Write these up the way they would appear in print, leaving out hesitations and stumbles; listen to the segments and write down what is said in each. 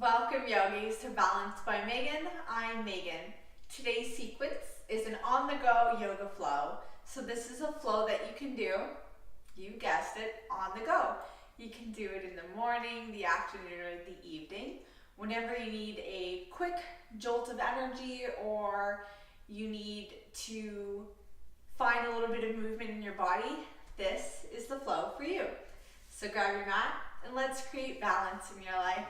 Welcome yogis to Balance by Meghan. I'm Meghan. Today's sequence is an on-the-go yoga flow. So this is a flow that you can do, you guessed it, on the go. You can do it in the morning, the afternoon, or the evening. Whenever you need a quick jolt of energy or you need to find a little bit of movement in your body, this is the flow for you. So grab your mat and let's create balance in your life.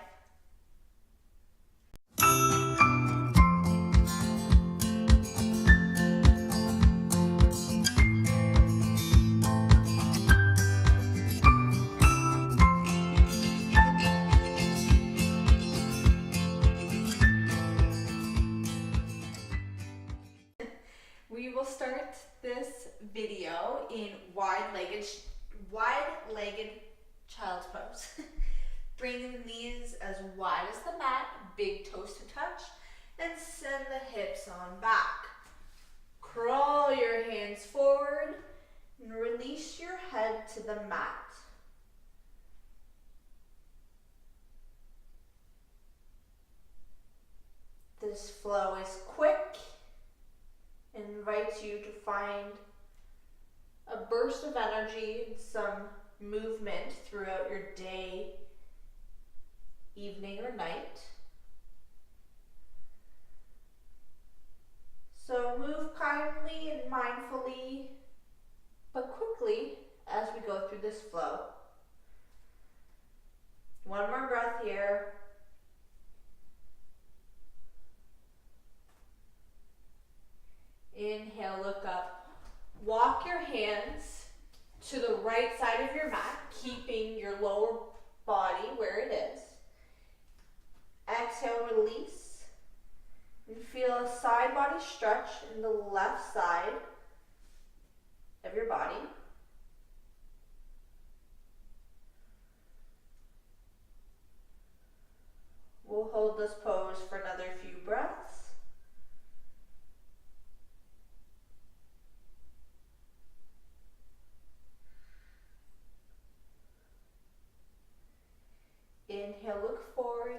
We will start this video in wide-legged child's pose. Bring the knees as wide as the mat, big toes to touch, and send the hips on back. Crawl your hands forward and release your head to the mat. This flow is quick and invites you to find a burst of energy and some movement throughout your day, evening, or night. So move kindly and mindfully, but quickly as we go through this flow. One more breath here. Inhale, look up. Walk your hands to the right side of your mat, keeping your lower body where it is. Exhale, release. And feel a side body stretch in the left side of your body. We'll hold this pose for another few breaths. Inhale, look forward.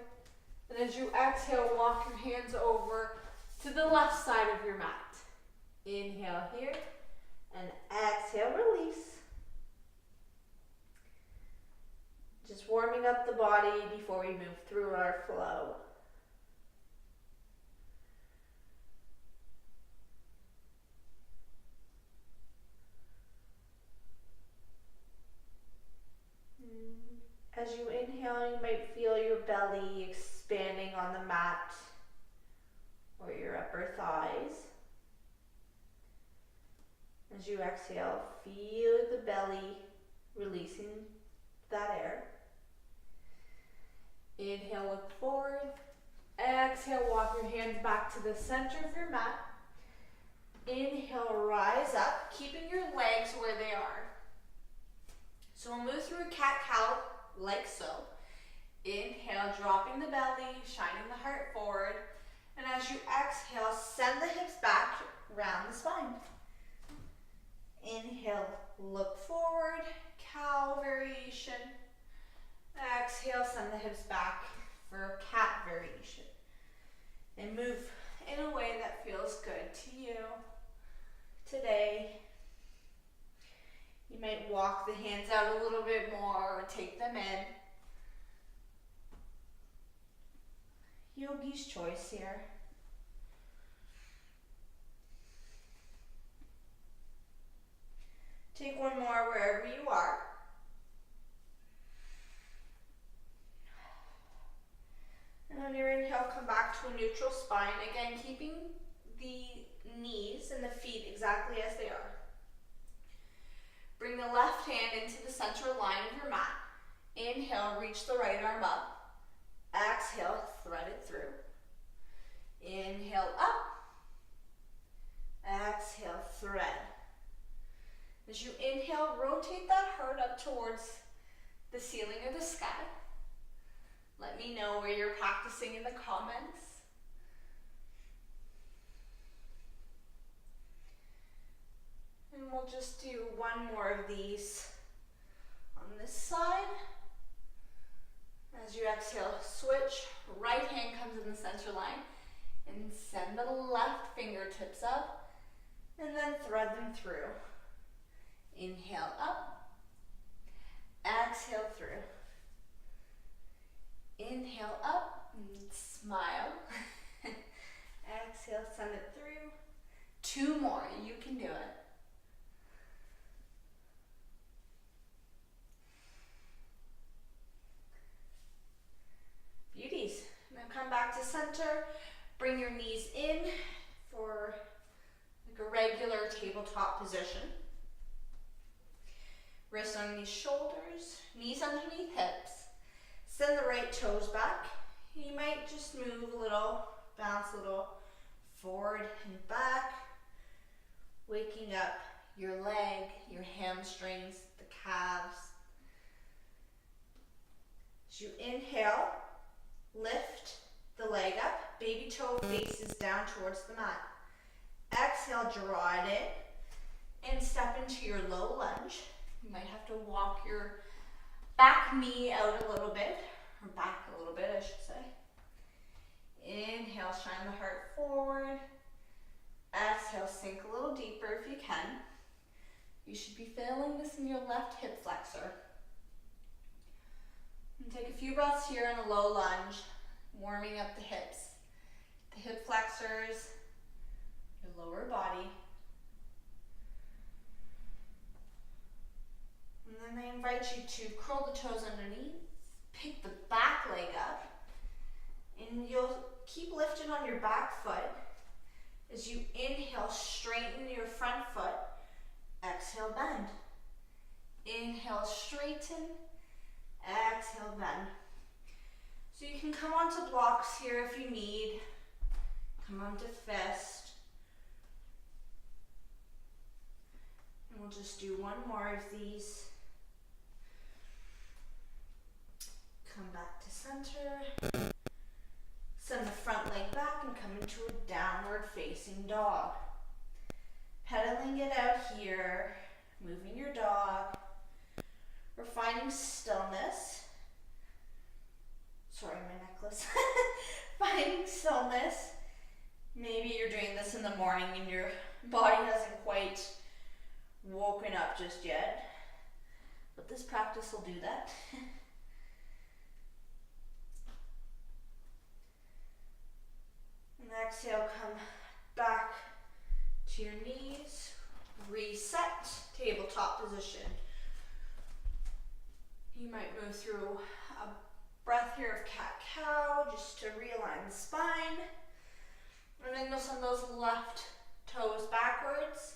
And as you exhale, walk your hands over to the left side of your mat. Inhale here, and exhale, release. Just warming up the body before we move through our flow. As you inhale, you might feel your belly expanding on the mat or your upper thighs. As you exhale, feel the belly releasing that air. Inhale, look forward. Exhale, walk your hands back to the center of your mat. Inhale, rise up, keeping your legs where they are. So we'll move through a cat-cow like so. Inhale, dropping the belly, shining the heart forward. And as you exhale, send the hips back, round the spine. Inhale, look forward, cow variation. Exhale, send the hips back for cat variation. And move in a way that feels good to you today. You might walk the hands out a little bit more or take them in. Yogi's choice here. Take one more wherever you are. And on your inhale, come back to a neutral spine. Again, keeping the knees and the feet exactly as they are. Bring the left hand into the center line of your mat. Inhale, reach the right arm up. Exhale, thread it through. Inhale, up. Exhale, thread. As you inhale, rotate that heart up towards the ceiling or the sky. Let me know where you're practicing in the comments. And we'll just do one more of these on this side. As you exhale, switch. Right hand comes in the center line. And send the left fingertips up. And then thread them through. Inhale up. Exhale through. Inhale up. And smile. Exhale, send it through. 2 more. You can do it. Beauties. Now come back to center. Bring your knees in for like a regular tabletop position. Wrists underneath shoulders, knees underneath hips. Send the right toes back. You might just move a little, bounce a little forward and back, waking up your leg, your hamstrings, the calves. As you inhale, lift the leg up, baby toe faces down towards the mat. Exhale, draw it in, and step into your low lunge. You might have to walk your back knee out a little bit, or back a little bit, I should say. Inhale, shine the heart forward. Exhale, sink a little deeper if you can. You should be feeling this in your left hip flexor. And take a few breaths here in a low lunge, warming up the hips, the hip flexors, your lower body. And then I invite you to curl the toes underneath, pick the back leg up, and you'll keep lifting on your back foot. As you inhale, straighten your front foot. Exhale, bend. Inhale, straighten. Exhale, bend. So you can come onto blocks here if you need. Come onto fist. And we'll just do one more of these. Come back to center. Send the front leg back and come into a downward facing dog. Pedaling it out here, moving your dog. We're finding stillness. Sorry, my necklace. Finding stillness. Maybe you're doing this in the morning and your body hasn't quite woken up just yet. But this practice will do that. And exhale, come back to your knees. Reset, tabletop position. You might move through a breath here of cat-cow just to realign the spine. And then you'll send those left toes backwards,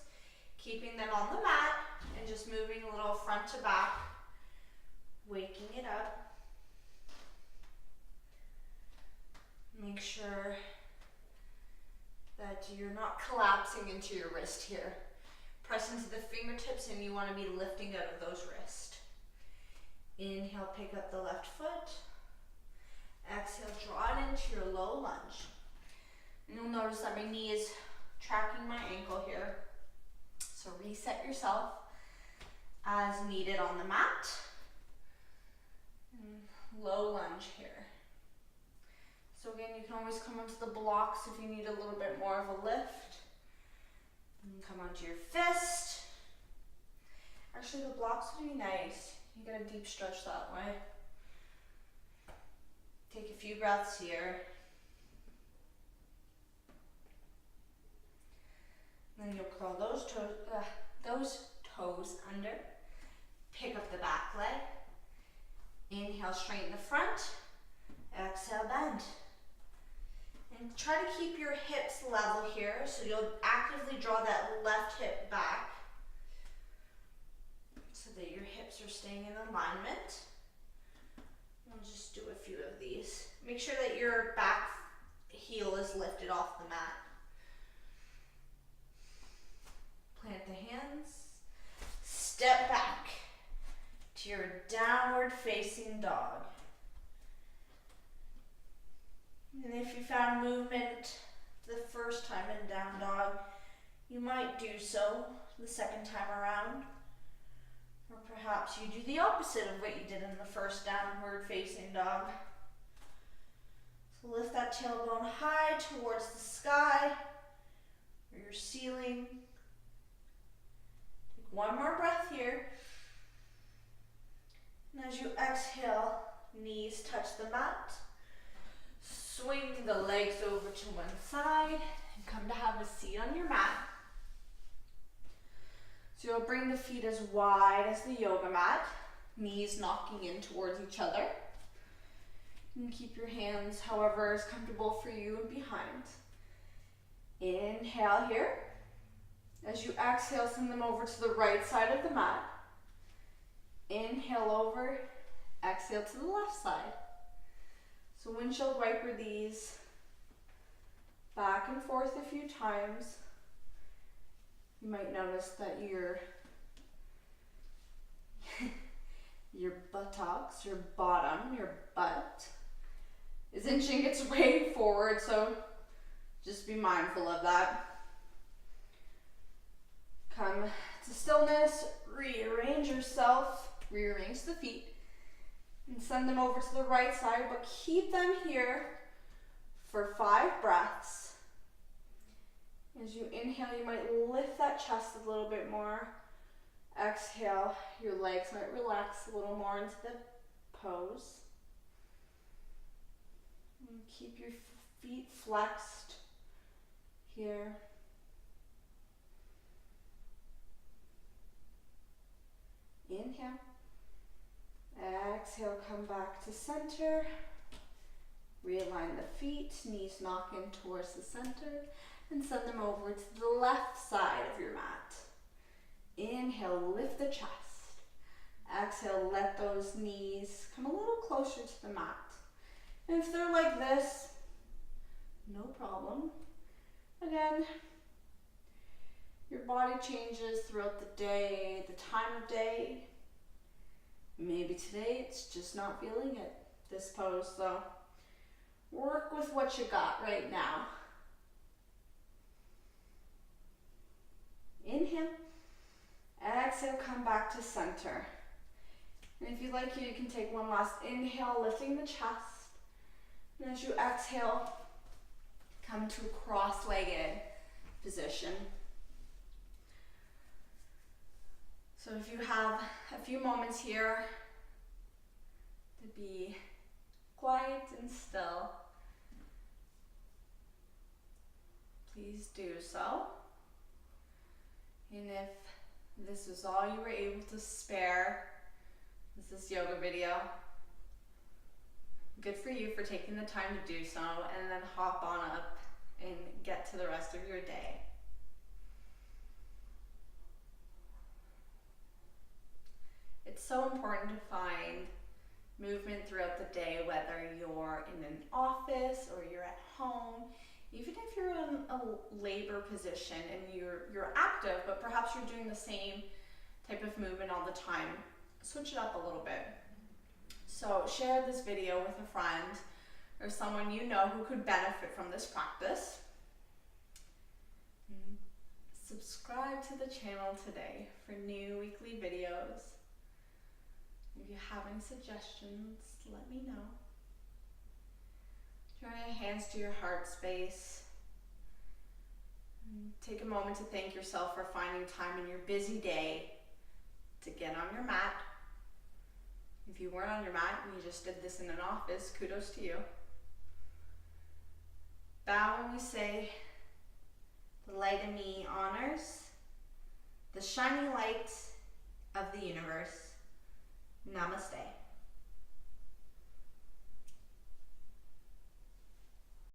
keeping them on the mat and just moving a little front to back, waking it up. Make sure that you're not collapsing into your wrist here. Press into the fingertips and you want to be lifting out of those wrists. Inhale, pick up the left foot. Exhale, draw it into your low lunge. And you'll notice that my knee is tracking my ankle here. So reset yourself as needed on the mat. And low lunge here. So again, you can always come onto the blocks if you need a little bit more of a lift. And come onto your fist. Actually, the blocks would be nice. You get a deep stretch that way. Take a few breaths here. Then you'll curl those toes under. Pick up the back leg. Inhale, straighten the front. Exhale, bend. And try to keep your hips level here, so you'll actively draw that left hip back so that your hips are staying in alignment. We'll just do a few of these. Make sure that your back heel is lifted off the mat. Plant the hands. Step back to your downward facing dog. And if you found movement the first time in down dog, you might do so the second time around. Or perhaps you do the opposite of what you did in the first downward facing dog. Lift that tailbone high towards the sky or your ceiling. Take one more breath here. And as you exhale, knees touch the mat. Swing the legs over to one side and come to have a seat on your mat. So you'll bring the feet as wide as the yoga mat, knees knocking in towards each other. And keep your hands however is comfortable for you and behind. Inhale here. As you exhale, send them over to the right side of the mat. Inhale over, exhale to the left side. So windshield wiper these back and forth a few times. You might notice that your buttocks, your bottom, your butt is inching its way forward, so just be mindful of that. Come to stillness, rearrange yourself, rearrange the feet, and send them over to the right side, but keep them here for 5 breaths. As you inhale, you might lift that chest a little bit more. Exhale, your legs might relax a little more into the pose. And keep your feet flexed here. Inhale. Exhale, come back to center. Realign the feet, knees knock in towards the center, and send them over to the left side of your mat. Inhale, lift the chest. Exhale, let those knees come a little closer to the mat. And if they're like this, no problem. Again, your body changes throughout the day, the time of day. Maybe today it's just not feeling it, this pose, so work with what you got right now. Inhale, exhale, come back to center. And if you'd like, you can take one last inhale, lifting the chest. And as you exhale, come to a cross-legged position. So if you have a few moments here to be quiet and still, please do so. And if this is all you were able to spare, this yoga video, good for you for taking the time to do so, and then hop on up and get to the rest of your day. It's so important to find movement throughout the day, whether you're in an office or you're at home, even if you're in a labor position and you're active, but perhaps you're doing the same type of movement all the time. Switch it up a little bit. So share this video with a friend or someone you know who could benefit from this practice. Subscribe to the channel today for new weekly videos. If you have any suggestions, let me know. Draw your hands to your heart space. And take a moment to thank yourself for finding time in your busy day to get on your mat. If you weren't on your mat and you just did this in an office, kudos to you. Bow when we say, the light in me honors the shining light of the universe. Namaste.